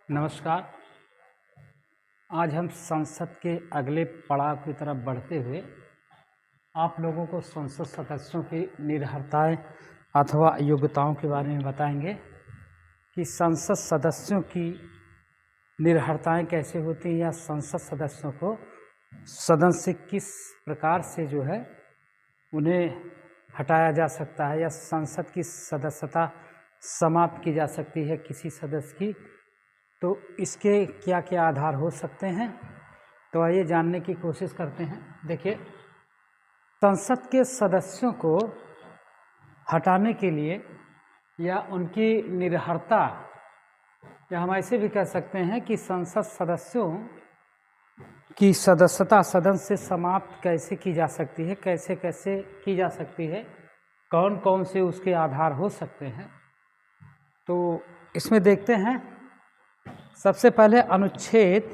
नमस्कार। आज हम संसद के अगले पड़ाव की तरफ बढ़ते हुए आप लोगों को संसद सदस्यों की निर्भरताएं अथवा योग्यताओं के बारे में बताएंगे कि संसद सदस्यों की निर्भरताएं कैसे होती हैं या संसद सदस्यों को सदन से किस प्रकार से उन्हें हटाया जा सकता है या संसद की सदस्यता समाप्त की जा सकती है किसी सदस्य की, तो इसके क्या क्या आधार हो सकते हैं। तो आइए जानने की कोशिश करते हैं। देखिए, संसद के सदस्यों को हटाने के लिए या उनकी निर्भरता, या हम ऐसे भी कह सकते हैं कि संसद सदस्यों की सदस्यता सदन से समाप्त कैसे की जा सकती है, कैसे कैसे की जा सकती है, कौन कौन से उसके आधार हो सकते हैं। तो इसमें देखते हैं। सबसे पहले अनुच्छेद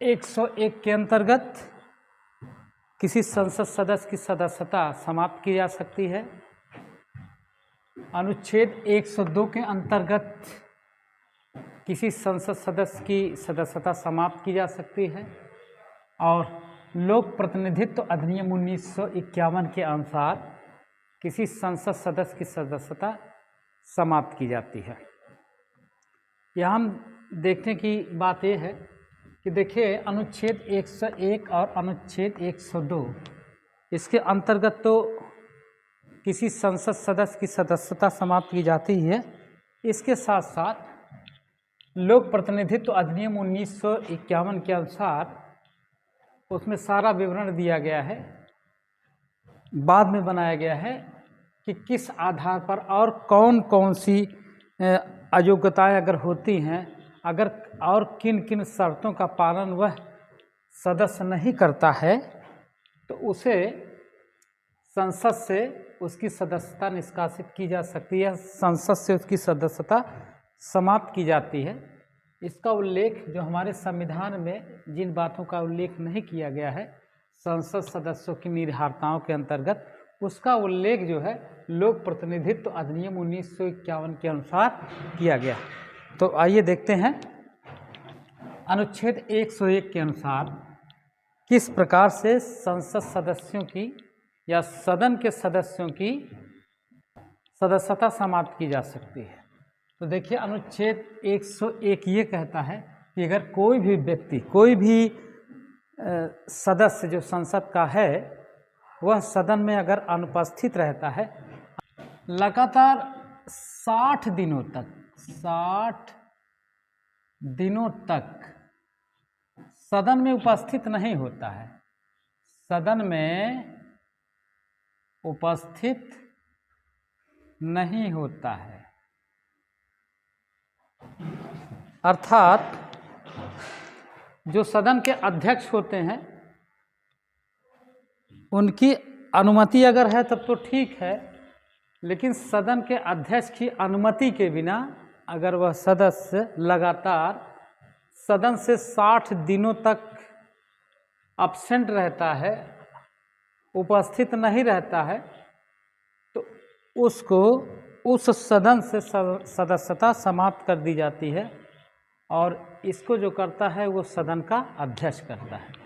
101 के अंतर्गत किसी संसद सदस्य की सदस्यता समाप्त की जा सकती है। अनुच्छेद 102 के अंतर्गत किसी संसद सदस्य की सदस्यता समाप्त की जा सकती है। और लोक प्रतिनिधित्व अधिनियम 1951 के अनुसार किसी संसद सदस्य की सदस्यता समाप्त की जाती है। यहाँ हम देखने की बात यह है कि देखिए, अनुच्छेद 101 और अनुच्छेद 102 इसके अंतर्गत तो किसी संसद सदस्य की सदस्यता समाप्त की जाती है। इसके साथ साथ लोक प्रतिनिधित्व अधिनियम 1951 के अनुसार उसमें सारा विवरण दिया गया है, बाद में बनाया गया है कि किस आधार पर और कौन कौन सी अयोग्यताएं अगर होती हैं, अगर और किन किन शर्तों का पालन वह सदस्य नहीं करता है, तो उसे संसद से उसकी सदस्यता निष्कासित की जा सकती है, संसद से उसकी सदस्यता समाप्त की जाती है। इसका उल्लेख जो हमारे संविधान में जिन बातों का उल्लेख नहीं किया गया है संसद सदस्यों की निर्भरताओं के अंतर्गत, उसका उल्लेख लोक प्रतिनिधित्व अधिनियम 1951 के अनुसार किया गया। तो आइए देखते हैं अनुच्छेद 101 के अनुसार किस प्रकार से संसद सदस्यों की या सदन के सदस्यों की सदस्यता समाप्त की जा सकती है। तो देखिए, अनुच्छेद 101 ये कहता है कि अगर कोई भी व्यक्ति, कोई भी सदस्य जो संसद का है, वह सदन में अगर अनुपस्थित रहता है लगातार 60 दिनों तक सदन में उपस्थित नहीं होता है, सदन में उपस्थित नहीं होता है, अर्थात जो सदन के अध्यक्ष होते हैं उनकी अनुमति अगर है तब तो ठीक है, लेकिन सदन के अध्यक्ष की अनुमति के बिना अगर वह सदस्य लगातार सदन से 60 दिनों तक एब्सेंट रहता है, उपस्थित नहीं रहता है, तो उसको उस सदन से सदस्यता समाप्त कर दी जाती है। और इसको जो करता है वो सदन का अध्यक्ष करता है।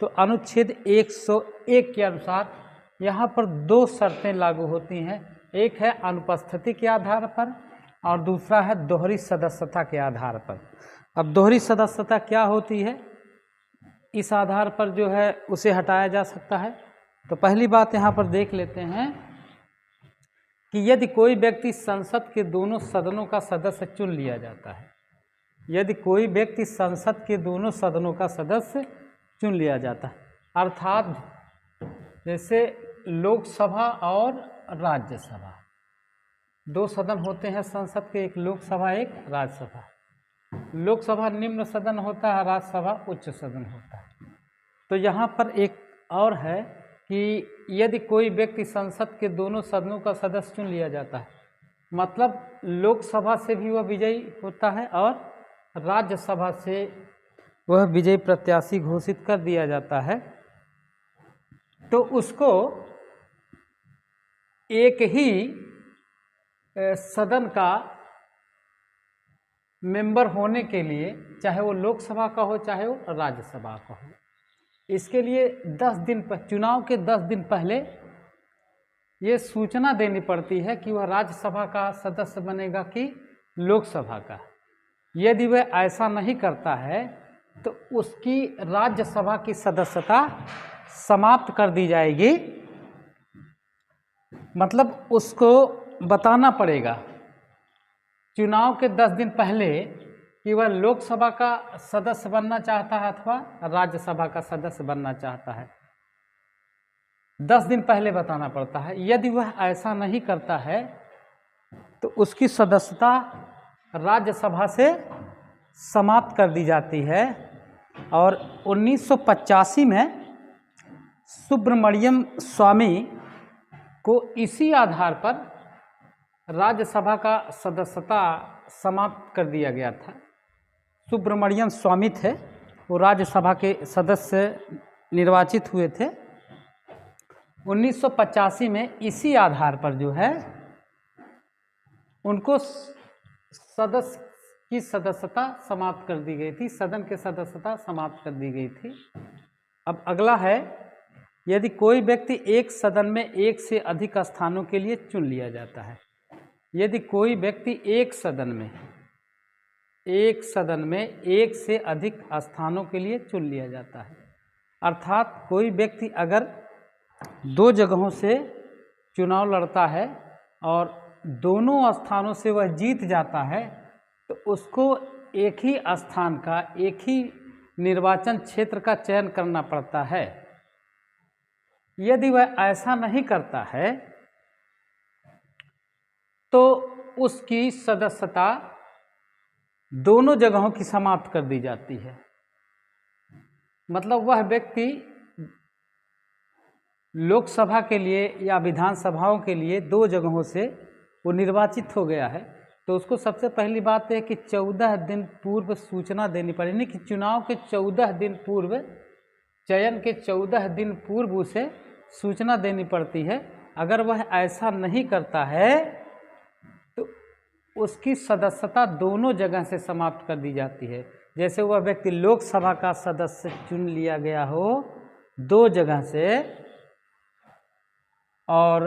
तो अनुच्छेद 101 के अनुसार यहाँ पर 2 शर्तें लागू होती हैं। एक है अनुपस्थिति के आधार पर और दूसरा है दोहरी सदस्यता के आधार पर। अब दोहरी सदस्यता क्या होती है, इस आधार पर उसे हटाया जा सकता है। तो पहली बात यहाँ पर देख लेते हैं कि यदि कोई व्यक्ति संसद के दोनों सदनों का सदस्य चुन लिया जाता है, यदि कोई व्यक्ति संसद के दोनों सदनों का सदस्य चुन लिया जाता है, अर्थात जैसे लोकसभा और राज्यसभा, 2 सदन होते हैं संसद के, एक लोकसभा एक राज्यसभा। लोकसभा निम्न सदन होता है, राज्यसभा उच्च सदन होता है। तो यहाँ पर एक और है कि यदि कोई व्यक्ति संसद के दोनों सदनों का सदस्य चुन लिया जाता है, मतलब लोकसभा से भी वह विजयी होता है और राज्यसभा से वह विजयी प्रत्याशी घोषित कर दिया जाता है, तो उसको एक ही सदन का मेंबर होने के लिए, चाहे वो लोकसभा का हो चाहे वो राज्यसभा का हो, इसके लिए 10 दिन पर, चुनाव के 10 दिन पहले ये सूचना देनी पड़ती है कि वह राज्यसभा का सदस्य बनेगा कि लोकसभा का। यदि वह ऐसा नहीं करता है तो उसकी राज्यसभा की सदस्यता समाप्त कर दी जाएगी। मतलब उसको बताना पड़ेगा चुनाव के 10 दिन पहले कि वह लोकसभा का सदस्य बनना चाहता है अथवा राज्यसभा का सदस्य बनना चाहता है। 10 दिन पहले बताना पड़ता है। यदि वह ऐसा नहीं करता है तो उसकी सदस्यता राज्यसभा से समाप्त कर दी जाती है। और 1985 में सुब्रमण्यम स्वामी को इसी आधार पर राज्यसभा का सदस्यता समाप्त कर दिया गया था। सुब्रमण्यम स्वामी थे, वो राज्यसभा के सदस्य निर्वाचित हुए थे। 1985 में इसी आधार पर जो है उनको सदस्य की सदस्यता समाप्त कर दी गई थी, सदन के सदस्यता समाप्त कर दी गई थी। अब अगला है, यदि कोई व्यक्ति एक सदन में एक से अधिक स्थानों के लिए चुन लिया जाता है। यदि कोई व्यक्ति एक सदन में एक से अधिक स्थानों के लिए चुन लिया जाता है, अर्थात कोई व्यक्ति अगर 2 जगहों से चुनाव लड़ता है और दोनों स्थानों से वह जीत जाता है तो उसको एक ही स्थान का, एक ही निर्वाचन क्षेत्र का चयन करना पड़ता है। यदि वह ऐसा नहीं करता है तो उसकी सदस्यता दोनों जगहों की समाप्त कर दी जाती है। मतलब वह व्यक्ति लोकसभा के लिए या विधानसभाओं के लिए 2 जगहों से वो निर्वाचित हो गया है तो उसको सबसे पहली बात है कि 14 दिन पूर्व सूचना देनी पड़ेगी, कि चुनाव के 14 दिन पूर्व, चयन के 14 दिन पूर्व उसे सूचना देनी पड़ती है। अगर वह ऐसा नहीं करता है तो उसकी सदस्यता दोनों जगह से समाप्त कर दी जाती है। जैसे वह व्यक्ति लोकसभा का सदस्य चुन लिया गया हो 2 जगह से, और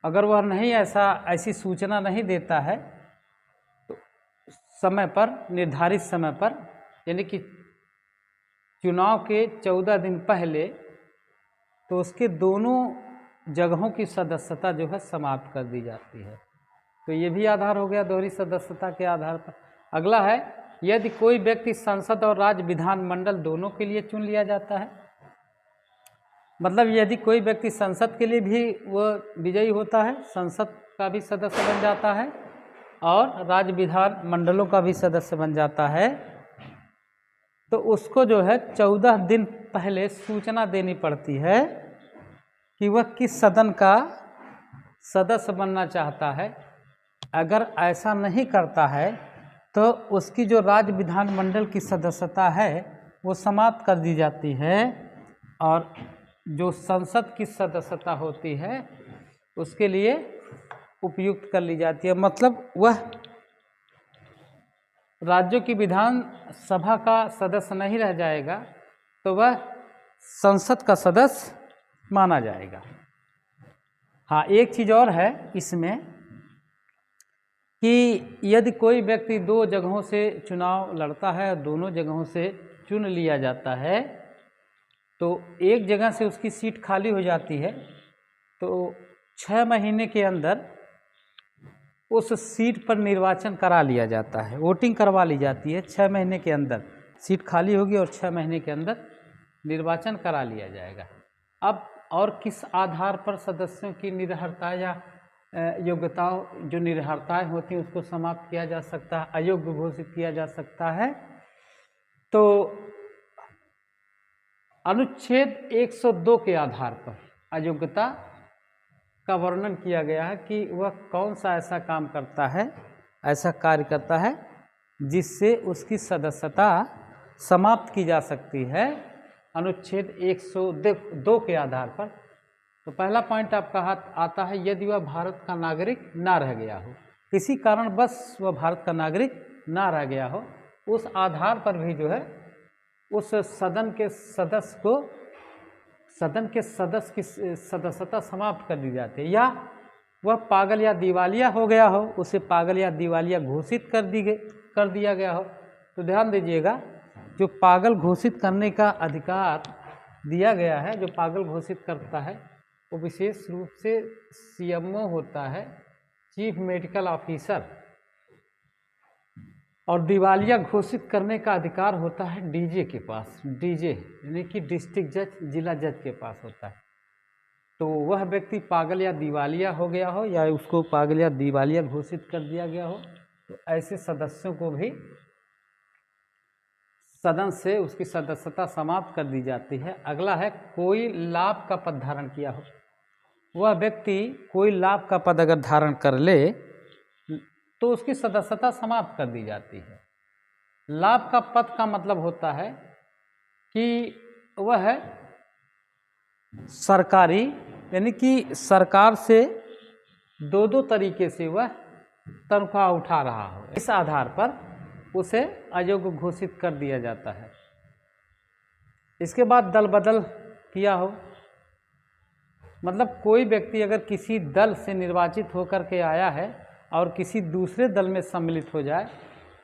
अगर वह नहीं ऐसी सूचना नहीं देता है तो समय पर, निर्धारित समय पर, यानी कि चुनाव के 14 दिन पहले, तो उसके दोनों जगहों की सदस्यता जो है समाप्त कर दी जाती है। तो ये भी आधार हो गया दोहरी सदस्यता के आधार पर। अगला है, यदि कोई व्यक्ति संसद और राज्य विधानमंडल दोनों के लिए चुन लिया जाता है। मतलब यदि कोई व्यक्ति संसद के लिए भी वह विजयी होता है, संसद का भी सदस्य बन जाता है और राज्य विधान मंडलों का भी सदस्य बन जाता है, तो उसको जो है 14 दिन पहले सूचना देनी पड़ती है कि वह किस सदन का सदस्य बनना चाहता है। अगर ऐसा नहीं करता है तो उसकी जो राज्य विधानमंडल की सदस्यता है वो समाप्त कर दी जाती है और जो संसद की सदस्यता होती है उसके लिए उपयुक्त कर ली जाती है। मतलब वह राज्यों की विधानसभा का सदस्य नहीं रह जाएगा तो वह संसद का सदस्य माना जाएगा। हाँ, एक चीज़ और है इसमें कि यदि कोई व्यक्ति 2 जगहों से चुनाव लड़ता है और दोनों जगहों से चुन लिया जाता है तो एक जगह से उसकी सीट खाली हो जाती है तो 6 महीने के अंदर उस सीट पर निर्वाचन करा लिया जाता है, वोटिंग करवा ली जाती है। 6 महीने के अंदर सीट खाली होगी और 6 महीने के अंदर निर्वाचन करा लिया जाएगा। अब और किस आधार पर सदस्यों की निरर्हता या योग्यताओं, जो निरर्हताएँ होती हैं उसको समाप्त किया जा सकता है, अयोग्य घोषित किया जा सकता है। तो अनुच्छेद 102 के आधार पर अयोग्यता का वर्णन किया गया है कि वह कौन सा ऐसा काम करता है, ऐसा कार्य करता है जिससे उसकी सदस्यता समाप्त की जा सकती है अनुच्छेद 102 के आधार पर। तो पहला पॉइंट आपका हाथ आता है, यदि वह भारत का नागरिक ना रह गया हो। किसी कारणवश वह भारत का नागरिक ना रह गया हो, उस आधार पर भी जो है उस सदन के सदस्य की सदस्यता समाप्त कर दी जाती है। या वह पागल या दिवालिया हो गया हो, उसे पागल या दिवालिया घोषित कर दिया गया हो। तो ध्यान दीजिएगा, जो पागल घोषित करने का अधिकार दिया गया है, जो पागल घोषित करता है वो विशेष रूप से सीएमओ होता है, चीफ मेडिकल ऑफिसर, और दिवालिया घोषित करने का अधिकार होता है डीजे के पास। डीजे यानी कि डिस्ट्रिक्ट जज, जिला जज के पास होता है। तो वह व्यक्ति पागल या दिवालिया हो गया हो या उसको पागल या दिवालिया घोषित कर दिया गया हो, तो ऐसे सदस्यों को भी सदन से उसकी सदस्यता समाप्त कर दी जाती है। अगला है कोई लाभ का पद धारण किया हो। वह व्यक्ति कोई लाभ का पद अगर धारण कर ले तो उसकी सदस्यता समाप्त कर दी जाती है। लाभ का पद का मतलब होता है कि वह सरकारी यानी कि सरकार से दो तरीके से वह तनख्वाह उठा रहा हो, इस आधार पर उसे अयोग्य घोषित कर दिया जाता है। इसके बाद दल बदल किया हो, मतलब कोई व्यक्ति अगर किसी दल से निर्वाचित होकर के आया है और किसी दूसरे दल में सम्मिलित हो जाए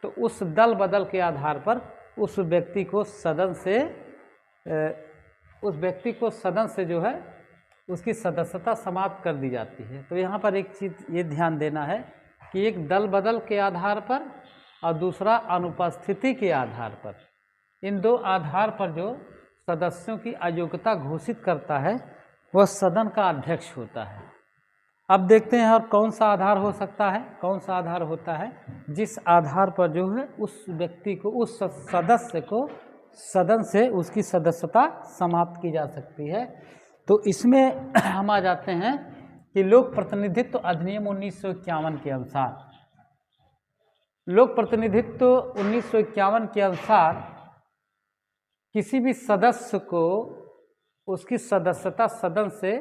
तो उस दल बदल के आधार पर उस व्यक्ति को सदन से जो है उसकी सदस्यता समाप्त कर दी जाती है। तो यहाँ पर एक चीज़ ये ध्यान देना है कि एक दल बदल के आधार पर और दूसरा अनुपस्थिति के आधार पर, इन दो आधार पर जो सदस्यों की अयोग्यता घोषित करता है वह सदन का अध्यक्ष होता है। अब देखते हैं और कौन सा आधार हो सकता है, कौन सा आधार होता है जिस आधार पर जो है उस व्यक्ति को, उस सदस्य को सदन से उसकी सदस्यता समाप्त की जा सकती है। तो इसमें हम आ जाते हैं कि लोक प्रतिनिधित्व अधिनियम 1951 के अनुसार, लोक प्रतिनिधित्व 1951 के अनुसार किसी भी सदस्य को उसकी सदस्यता सदन से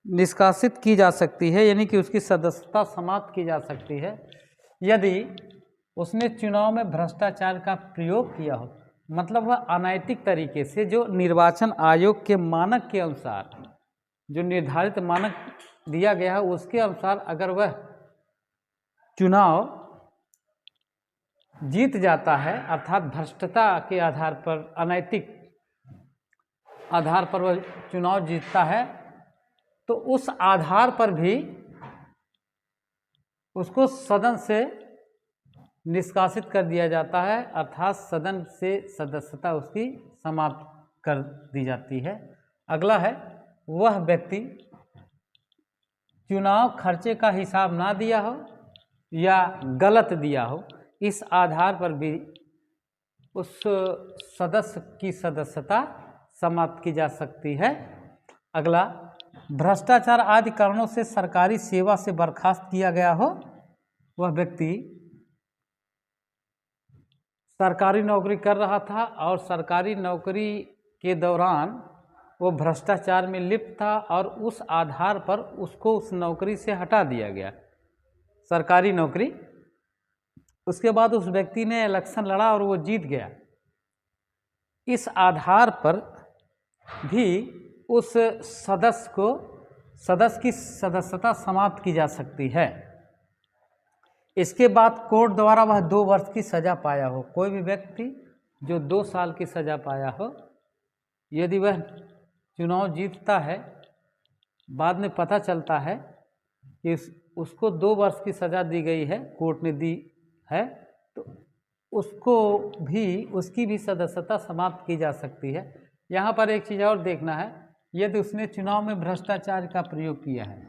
निष्कासित की जा सकती है, यानी कि उसकी सदस्यता समाप्त की जा सकती है यदि उसने चुनाव में भ्रष्टाचार का प्रयोग किया हो। मतलब वह अनैतिक तरीके से, जो निर्वाचन आयोग के मानक के अनुसार, जो निर्धारित मानक दिया गया है उसके अनुसार अगर वह चुनाव जीत जाता है, अर्थात भ्रष्टता के आधार पर, अनैतिक आधार पर वह चुनाव जीतता है, तो उस आधार पर भी उसको सदन से निष्कासित कर दिया जाता है, अर्थात सदन से सदस्यता उसकी समाप्त कर दी जाती है। अगला है, वह व्यक्ति चुनाव खर्चे का हिसाब ना दिया हो या गलत दिया हो, इस आधार पर भी उस सदस्य की सदस्यता समाप्त की जा सकती है। अगला, भ्रष्टाचार आदि कारणों से सरकारी सेवा से बर्खास्त किया गया हो। वह व्यक्ति सरकारी नौकरी कर रहा था और सरकारी नौकरी के दौरान वो भ्रष्टाचार में लिप्त था और उस आधार पर उसको उस नौकरी से हटा दिया गया, सरकारी नौकरी। उसके बाद उस व्यक्ति ने इलेक्शन लड़ा और वो जीत गया। इस आधार पर भी उस सदस्य की सदस्यता समाप्त की जा सकती है। इसके बाद कोर्ट द्वारा वह 2 वर्ष की सज़ा पाया हो। कोई भी व्यक्ति जो 2 साल की सज़ा पाया हो, यदि वह चुनाव जीतता है, बाद में पता चलता है कि उसको 2 वर्ष की सज़ा दी गई है, कोर्ट ने दी है, तो उसकी भी सदस्यता समाप्त की जा सकती है। यहाँ पर एक चीज़ और देखना है, यदि उसने चुनाव में भ्रष्टाचार का प्रयोग किया है,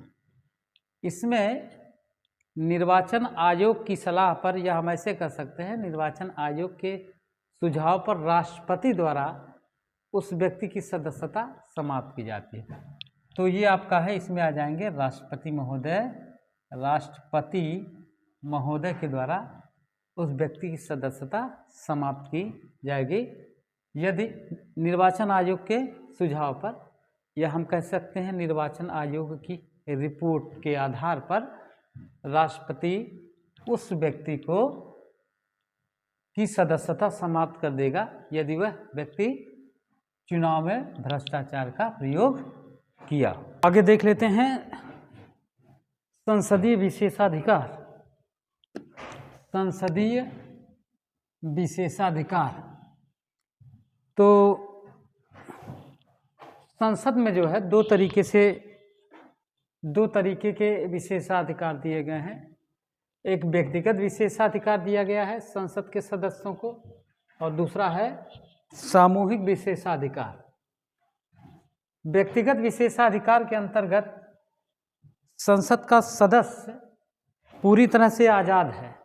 इसमें निर्वाचन आयोग की सलाह पर, या हम ऐसे कर सकते हैं, निर्वाचन आयोग के सुझाव पर राष्ट्रपति द्वारा उस व्यक्ति की सदस्यता समाप्त की जाती है। तो ये आपका है, इसमें आ जाएंगे राष्ट्रपति महोदय के द्वारा उस व्यक्ति की सदस्यता समाप्त की जाएगी यदि निर्वाचन आयोग के सुझाव पर, या हम कह सकते हैं निर्वाचन आयोग की रिपोर्ट के आधार पर राष्ट्रपति उस व्यक्ति को की सदस्यता समाप्त कर देगा यदि वह व्यक्ति चुनाव में भ्रष्टाचार का प्रयोग किया। आगे देख लेते हैं संसदीय विशेषाधिकार। संसदीय विशेषाधिकार, तो संसद में जो है दो तरीके के विशेषाधिकार दिए गए हैं। एक व्यक्तिगत विशेषाधिकार दिया गया है संसद के सदस्यों को, और दूसरा है सामूहिक विशेषाधिकार। व्यक्तिगत विशेषाधिकार के अंतर्गत संसद का सदस्य पूरी तरह से आज़ाद है,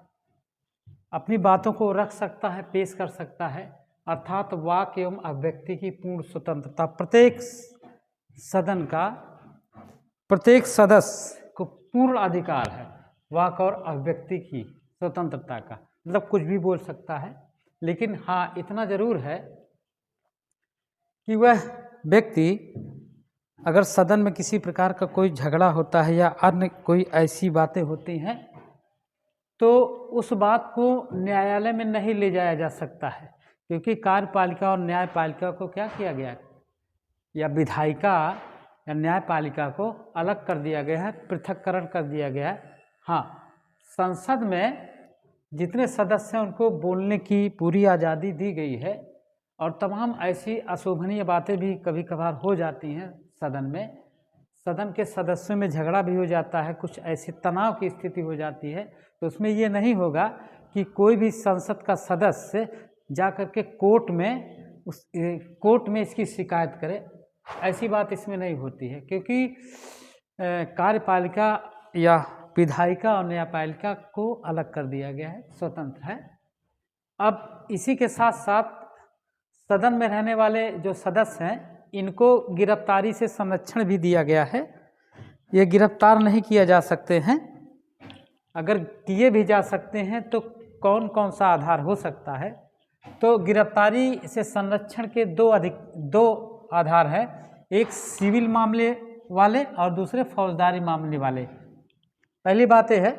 अपनी बातों को रख सकता है, पेश कर सकता है, अर्थात वाक एवं अभिव्यक्ति की पूर्ण स्वतंत्रता। प्रत्येक सदस्य को पूर्ण अधिकार है वाक और अभिव्यक्ति की स्वतंत्रता का, मतलब कुछ भी बोल सकता है। लेकिन हाँ, इतना जरूर है कि वह व्यक्ति अगर सदन में किसी प्रकार का कोई झगड़ा होता है या अन्य कोई ऐसी बातें होती हैं तो उस बात को न्यायालय में नहीं ले जाया जा सकता है, क्योंकि कार्यपालिका और न्यायपालिका को क्या किया गया, या विधायिका या न्यायपालिका को अलग कर दिया गया है, पृथक्करण कर दिया गया है। हाँ, संसद में जितने सदस्य हैं उनको बोलने की पूरी आज़ादी दी गई है, और तमाम ऐसी अशोभनीय बातें भी कभी कभार हो जाती हैं सदन में। सदन के सदस्यों में झगड़ा भी हो जाता है, कुछ ऐसी तनाव की स्थिति हो जाती है, तो उसमें ये नहीं होगा कि कोई भी संसद का सदस्य जा कर के कोर्ट में इसकी शिकायत करे। ऐसी बात इसमें नहीं होती है, क्योंकि कार्यपालिका या विधायिका और न्यायपालिका को अलग कर दिया गया है, स्वतंत्र है। अब इसी के साथ साथ सदन में रहने वाले जो सदस्य हैं इनको गिरफ्तारी से संरक्षण भी दिया गया है। ये गिरफ्तार नहीं किया जा सकते हैं, अगर किए भी जा सकते हैं तो कौन कौन सा आधार हो सकता है, तो गिरफ्तारी से संरक्षण के दो आधार हैं, एक सिविल मामले वाले और दूसरे फौजदारी मामले वाले। पहली बात यह है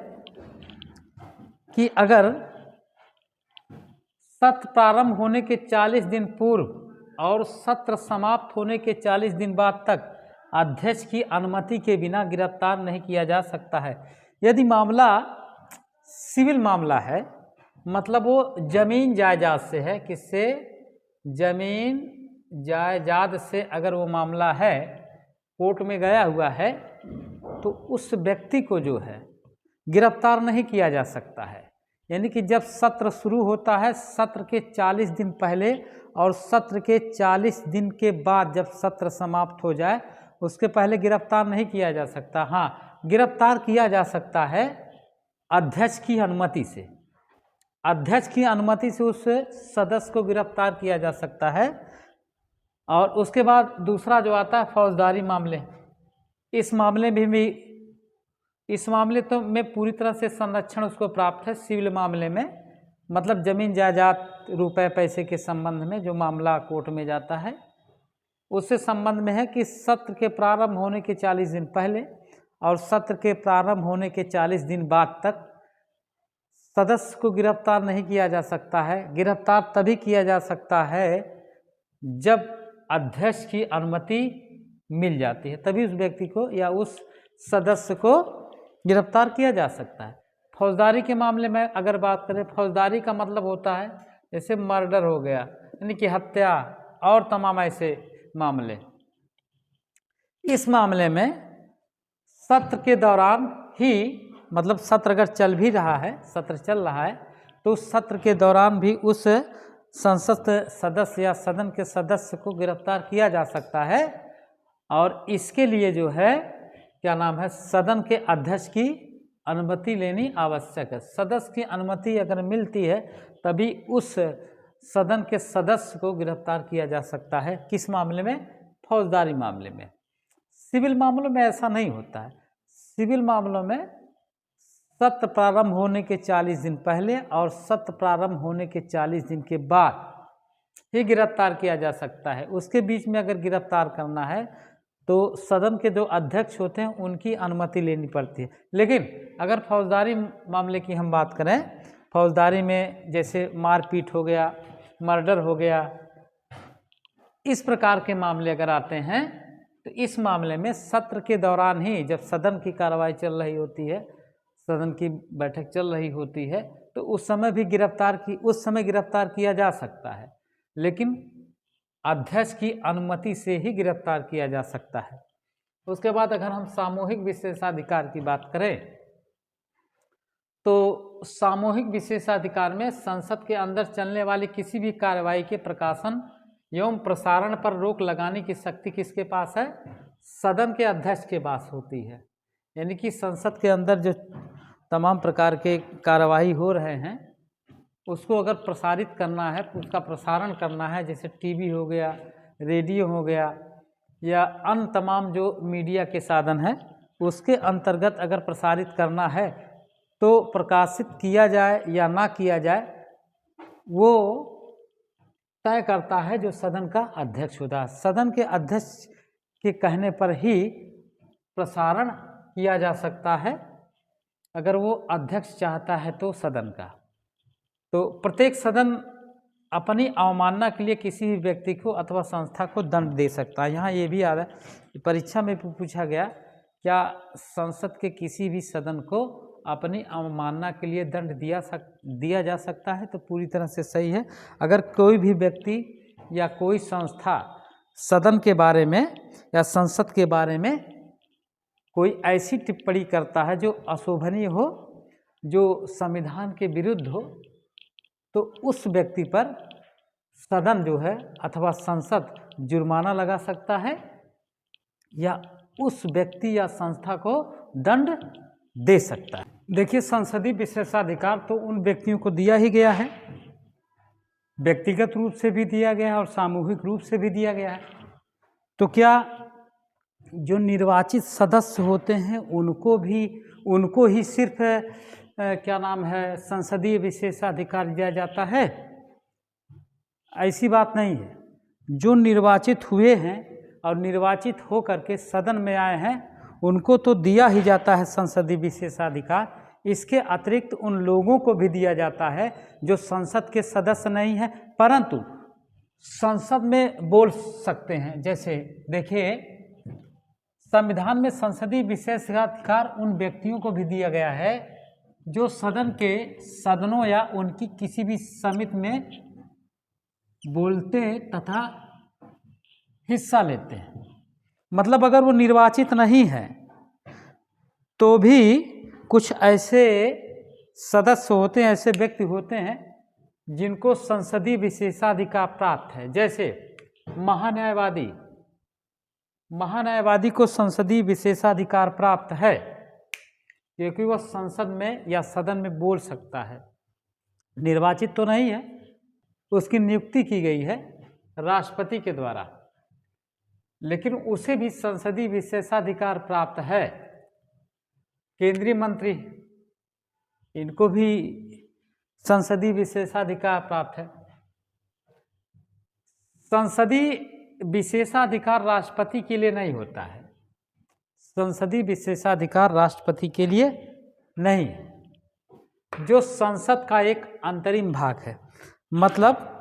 कि अगर सत्र प्रारंभ होने के 40 दिन पूर्व और सत्र समाप्त होने के 40 दिन बाद तक अध्यक्ष की अनुमति के बिना गिरफ्तार नहीं किया जा सकता है। यदि मामला सिविल मामला है, मतलब वो जमीन जायदाद से है, किससे, जमीन जायदाद से अगर वो मामला है, कोर्ट में गया हुआ है, तो उस व्यक्ति को जो है गिरफ्तार नहीं किया जा सकता है। यानी कि जब सत्र शुरू होता है, सत्र के 40 दिन पहले और सत्र के 40 दिन के बाद जब सत्र समाप्त हो जाए, उसके पहले गिरफ्तार नहीं किया जा सकता। हाँ, गिरफ्तार किया जा सकता है अध्यक्ष की अनुमति से। अध्यक्ष की अनुमति से उस सदस्य को गिरफ्तार किया जा सकता है। और उसके बाद दूसरा जो आता है फौजदारी मामले, इस मामले तो में पूरी तरह से संरक्षण उसको प्राप्त है। सिविल मामले में मतलब जमीन जायदाद रुपए पैसे के संबंध में जो मामला कोर्ट में जाता है, उससे संबंध में है कि सत्र के प्रारंभ होने के 40 दिन पहले और सत्र के प्रारंभ होने के 40 दिन बाद तक सदस्य को गिरफ्तार नहीं किया जा सकता है। गिरफ्तार तभी किया जा सकता है जब अध्यक्ष की अनुमति मिल जाती है, तभी उस व्यक्ति को या उस सदस्य को गिरफ्तार किया जा सकता है। फौजदारी के मामले में अगर बात करें, फौजदारी का मतलब होता है जैसे मर्डर हो गया, यानी कि हत्या और तमाम ऐसे मामले। इस मामले में सत्र के दौरान ही, मतलब सत्र अगर चल भी रहा है, सत्र चल रहा है, तो उस सत्र के दौरान भी उस संसद सदस्य या सदन के सदस्य को गिरफ्तार किया जा सकता है। और इसके लिए जो है क्या नाम है, सदन के अध्यक्ष की अनुमति लेनी आवश्यक है। सदस्य की अनुमति अगर मिलती है तभी उस सदन के सदस्य को गिरफ्तार किया जा सकता है। किस मामले में? फौजदारी मामले में। सिविल मामलों में ऐसा नहीं होता है। सिविल मामलों में सत्र प्रारंभ होने के 40 दिन पहले और सत्र प्रारंभ होने के 40 दिन के बाद ही गिरफ्तार किया जा सकता है। उसके बीच में अगर गिरफ्तार करना है तो सदन के जो अध्यक्ष होते हैं उनकी अनुमति लेनी पड़ती है। लेकिन अगर फौजदारी मामले की हम बात करें, फौजदारी में जैसे मारपीट हो गया, मर्डर हो गया, इस प्रकार के मामले अगर आते हैं तो इस मामले में सत्र के दौरान ही, जब सदन की कार्रवाई चल रही होती है, सदन की बैठक चल रही होती है, तो उस समय गिरफ्तार किया जा सकता है, लेकिन अध्यक्ष की अनुमति से ही गिरफ्तार किया जा सकता है। उसके बाद अगर हम सामूहिक विशेषाधिकार की बात करें तो सामूहिक विशेषाधिकार में संसद के अंदर चलने वाली किसी भी कार्रवाई के प्रकाशन एवं प्रसारण पर रोक लगाने की शक्ति किसके पास है? सदन के अध्यक्ष के पास होती है। यानी कि संसद के अंदर जो तमाम प्रकार के कार्यवाही हो रहे हैं उसको अगर प्रसारित करना है, उसका प्रसारण करना है, जैसे टीवी हो गया, रेडियो हो गया या अन्य तमाम जो मीडिया के साधन हैं, उसके अंतर्गत अगर प्रसारित करना है तो प्रकाशित किया जाए या ना किया जाए वो तय करता है जो सदन का अध्यक्ष होता है। सदन के अध्यक्ष के कहने पर ही प्रसारण किया जा सकता है, अगर वो अध्यक्ष चाहता है तो सदन का। तो प्रत्येक सदन अपनी अवमानना के लिए किसी भी व्यक्ति को अथवा संस्था को दंड दे सकता है। यहाँ ये भी आ रहा है, परीक्षा में पूछा गया, क्या संसद के किसी भी सदन को अपनी अवमानना के लिए दंड दिया जा सकता है? तो पूरी तरह से सही है। अगर कोई भी व्यक्ति या कोई संस्था सदन के बारे में या संसद के बारे में कोई ऐसी टिप्पणी करता है जो अशोभनीय हो, जो संविधान के विरुद्ध हो, तो उस व्यक्ति पर सदन जो है अथवा संसद जुर्माना लगा सकता है या उस व्यक्ति या संस्था को दंड दे सकता है। देखिए, संसदीय विशेषाधिकार तो उन व्यक्तियों को दिया ही गया है, व्यक्तिगत रूप से भी दिया गया है और सामूहिक रूप से भी दिया गया है। तो क्या जो निर्वाचित सदस्य होते हैं उनको ही सिर्फ संसदीय विशेषाधिकार दिया जाता है? ऐसी बात नहीं है। जो निर्वाचित हुए हैं और निर्वाचित हो करके सदन में आए हैं उनको तो दिया ही जाता है संसदीय विशेषाधिकार। इसके अतिरिक्त उन लोगों को भी दिया जाता है जो संसद के सदस्य नहीं हैं परंतु संसद में बोल सकते हैं। जैसे देखिए, संविधान में संसदीय विशेषाधिकार उन व्यक्तियों को भी दिया गया है जो सदनों या उनकी किसी भी समिति में बोलते तथा हिस्सा लेते हैं। मतलब अगर वो निर्वाचित नहीं है तो भी कुछ ऐसे सदस्य होते हैं, ऐसे व्यक्ति होते हैं जिनको संसदीय विशेषाधिकार प्राप्त है। जैसे महान्यायवादी को संसदीय विशेषाधिकार प्राप्त है क्योंकि वह संसद में या सदन में बोल सकता है। निर्वाचित तो नहीं है, उसकी नियुक्ति की गई है राष्ट्रपति के द्वारा, लेकिन उसे भी संसदीय विशेषाधिकार प्राप्त है। केंद्रीय मंत्री, इनको भी संसदीय विशेषाधिकार प्राप्त है। संसदीय विशेषाधिकार राष्ट्रपति के लिए नहीं होता है, संसदीय विशेषाधिकार राष्ट्रपति के लिए नहीं, जो संसद का एक अंतरिम भाग है। मतलब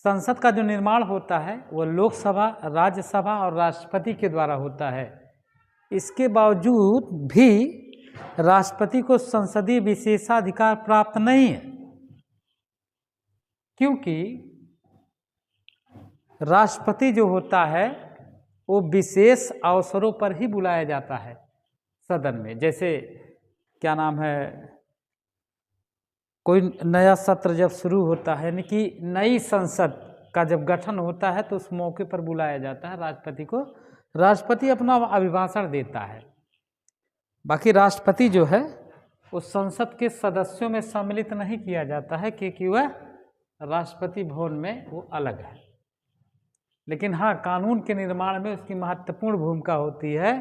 संसद का जो निर्माण होता है वह लोकसभा, राज्यसभा और राष्ट्रपति के द्वारा होता है। इसके बावजूद भी राष्ट्रपति को संसदीय विशेषाधिकार प्राप्त नहीं है, क्योंकि राष्ट्रपति जो होता है वो विशेष अवसरों पर ही बुलाया जाता है सदन में। जैसे कोई नया सत्र जब शुरू होता है, यानी कि नई संसद का जब गठन होता है तो उस मौके पर बुलाया जाता है राष्ट्रपति को। राष्ट्रपति अपना अभिभाषण देता है। बाकी राष्ट्रपति जो है उस संसद के सदस्यों में सम्मिलित नहीं किया जाता है क्योंकि वह राष्ट्रपति भवन में वो अलग है। लेकिन हाँ, कानून के निर्माण में उसकी महत्वपूर्ण भूमिका होती है,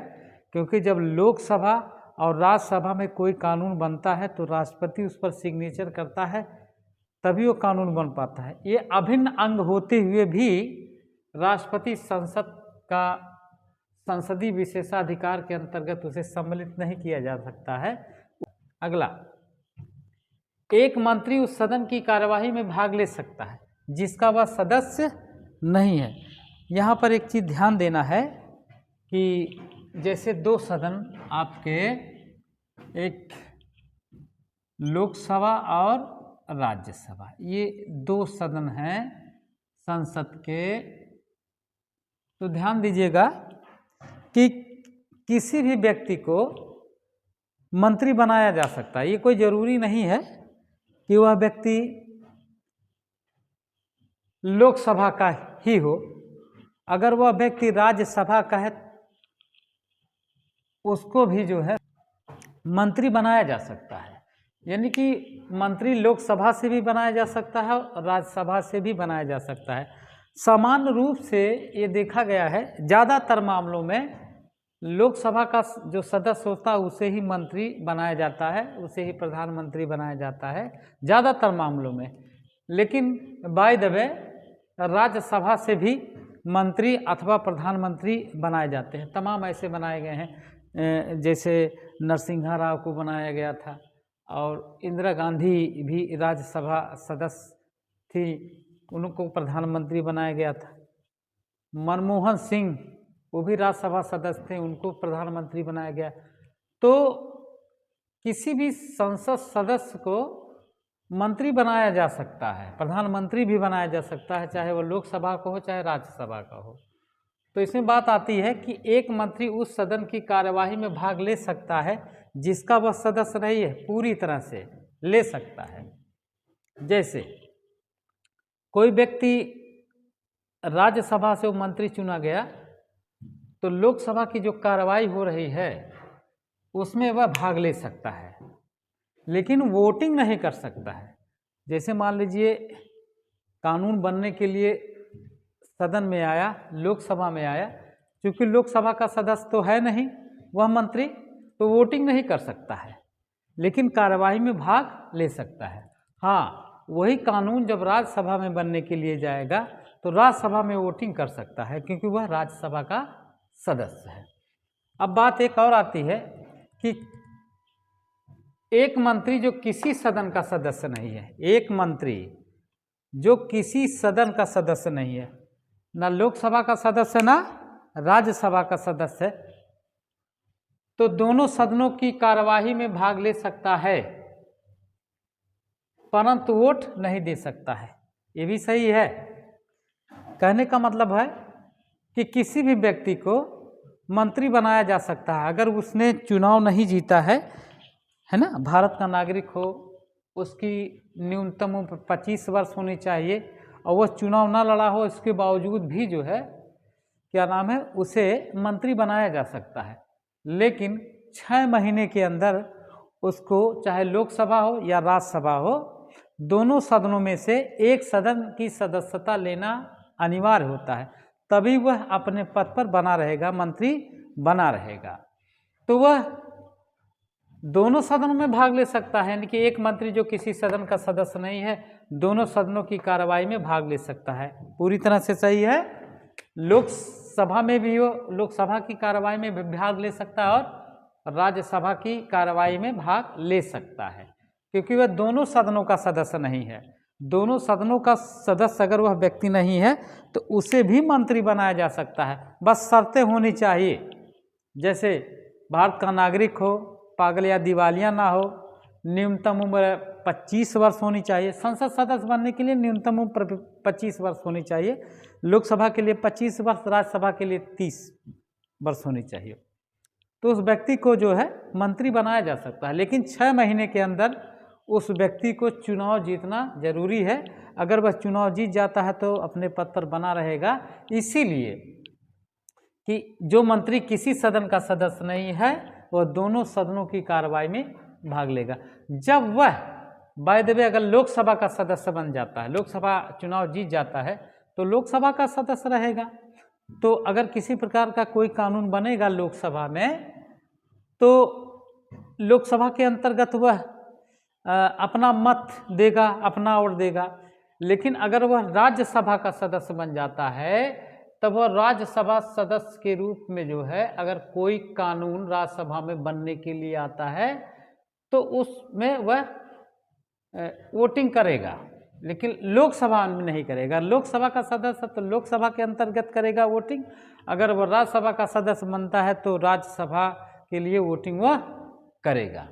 क्योंकि जब लोकसभा और राज्यसभा में कोई कानून बनता है तो राष्ट्रपति उस पर सिग्नेचर करता है, तभी वो कानून बन पाता है। ये अभिन्न अंग होते हुए भी राष्ट्रपति संसद का संसदीय विशेषाधिकार के अंतर्गत उसे सम्मिलित नहीं किया जा सकता है। अगला, एक मंत्री उस सदन की कार्यवाही में भाग ले सकता है जिसका वह सदस्य नहीं है। यहाँ पर एक चीज़ ध्यान देना है कि जैसे दो सदन आपके, एक लोकसभा और राज्यसभा, ये दो सदन हैं संसद के, तो ध्यान दीजिएगा कि किसी भी व्यक्ति को मंत्री बनाया जा सकता है। ये कोई ज़रूरी नहीं है कि वह व्यक्ति लोकसभा का ही हो। अगर वह व्यक्ति राज्यसभा का है उसको भी जो है मंत्री बनाया जा सकता है। यानी कि मंत्री लोकसभा से भी बनाया जा सकता है और राज्यसभा से भी बनाया जा सकता है। सामान्य रूप से ये देखा गया है, ज़्यादातर मामलों में लोकसभा का जो सदस्य होता है उसे ही मंत्री बनाया जाता है, उसे ही प्रधानमंत्री बनाया जाता है ज़्यादातर मामलों में। लेकिन बाय द वे राज्यसभा से भी मंत्री अथवा प्रधानमंत्री बनाए जाते हैं। तमाम ऐसे बनाए गए हैं, जैसे नरसिम्हा राव को बनाया गया था और इंदिरा गांधी भी राज्यसभा सदस्य थी, उनको प्रधानमंत्री बनाया गया था। मनमोहन सिंह वो भी राज्यसभा सदस्य थे, उनको प्रधानमंत्री बनाया गया। तो किसी भी संसद सदस्य को मंत्री बनाया जा सकता है, प्रधानमंत्री भी बनाया जा सकता है, चाहे वो लोकसभा का हो चाहे राज्यसभा का हो। तो इसमें बात आती है कि एक मंत्री उस सदन की कार्यवाही में भाग ले सकता है जिसका वह सदस्य नहीं है, पूरी तरह से ले सकता है। जैसे कोई व्यक्ति राज्यसभा से वो मंत्री चुना गया तो लोकसभा की जो कार्रवाई हो रही है उसमें वह भाग ले सकता है, लेकिन वोटिंग नहीं कर सकता है। जैसे मान लीजिए कानून बनने के लिए सदन में आया, लोकसभा में आया, क्योंकि लोकसभा का सदस्य तो है नहीं वह मंत्री, तो वोटिंग नहीं कर सकता है, लेकिन कार्यवाही में भाग ले सकता है। हाँ, वही कानून जब राज्यसभा में बनने के लिए जाएगा तो राज्यसभा में वोटिंग कर सकता है, क्योंकि वह राज्यसभा का सदस्य है। अब बात एक और आती है कि एक मंत्री जो किसी सदन का सदस्य नहीं है, एक मंत्री जो किसी सदन का सदस्य नहीं है, ना लोकसभा का सदस्य ना राज्यसभा का सदस्य, तो दोनों सदनों की कार्यवाही में भाग ले सकता है परंतु वोट नहीं दे सकता है। ये भी सही है। कहने का मतलब है कि किसी भी व्यक्ति को मंत्री बनाया जा सकता है अगर उसने चुनाव नहीं जीता है ना, भारत का नागरिक हो, उसकी न्यूनतम उम्र 25 वर्ष होनी चाहिए और वह चुनाव ना लड़ा हो, इसके बावजूद भी जो है क्या नाम है, उसे मंत्री बनाया जा सकता है। लेकिन 6 महीने के अंदर उसको चाहे लोकसभा हो या राज्यसभा हो, दोनों सदनों में से एक सदन की सदस्यता लेना अनिवार्य होता है, तभी वह अपने पद पर बना रहेगा, मंत्री बना रहेगा। तो वह दोनों सदनों में भाग ले सकता है, यानी कि एक मंत्री जो किसी सदन का सदस्य नहीं है दोनों सदनों की कार्रवाई में भाग ले सकता है। पूरी तरह से सही है। लोकसभा में भी वो लोकसभा की कार्रवाई में भी भाग ले सकता है और राज्यसभा की कार्रवाई में भाग ले सकता है, क्योंकि वह दोनों सदनों का सदस्य नहीं है। दोनों सदनों का सदस्य अगर वह व्यक्ति नहीं है तो उसे भी मंत्री बनाया जा सकता है, बस शर्तें होनी चाहिए। जैसे भारत का नागरिक हो, पागल या दिवालिया ना हो, न्यूनतम उम्र 25 वर्ष होनी चाहिए। संसद सदस्य बनने के लिए न्यूनतम उम्र 25 वर्ष होनी चाहिए, लोकसभा के लिए 25 वर्ष, राज्यसभा के लिए 30 वर्ष होनी चाहिए। तो उस व्यक्ति को जो है मंत्री बनाया जा सकता है, लेकिन 6 महीने के अंदर उस व्यक्ति को चुनाव जीतना जरूरी है। अगर वह चुनाव जीत जाता है तो अपने पद पर बना रहेगा। इसीलिए कि जो मंत्री किसी सदन का सदस्य नहीं है वह दोनों सदनों की कार्रवाई में भाग लेगा। जब वह बाय द वे अगर लोकसभा का सदस्य बन जाता है, लोकसभा चुनाव जीत जाता है तो लोकसभा का सदस्य रहेगा। तो अगर किसी प्रकार का कोई कानून बनेगा लोकसभा में तो लोकसभा के अंतर्गत वह अपना मत देगा, अपना वोट देगा। लेकिन अगर वह राज्यसभा का सदस्य बन जाता है तब वह राज्यसभा सदस्य के रूप में जो है अगर कोई कानून राज्यसभा में बनने के लिए आता है तो उसमें वह वोटिंग करेगा, लेकिन लोकसभा में नहीं करेगा। लोकसभा का सदस्य तो लोकसभा के अंतर्गत करेगा वोटिंग, अगर वह राज्यसभा का सदस्य बनता है तो राज्यसभा के लिए वोटिंग वह करेगा।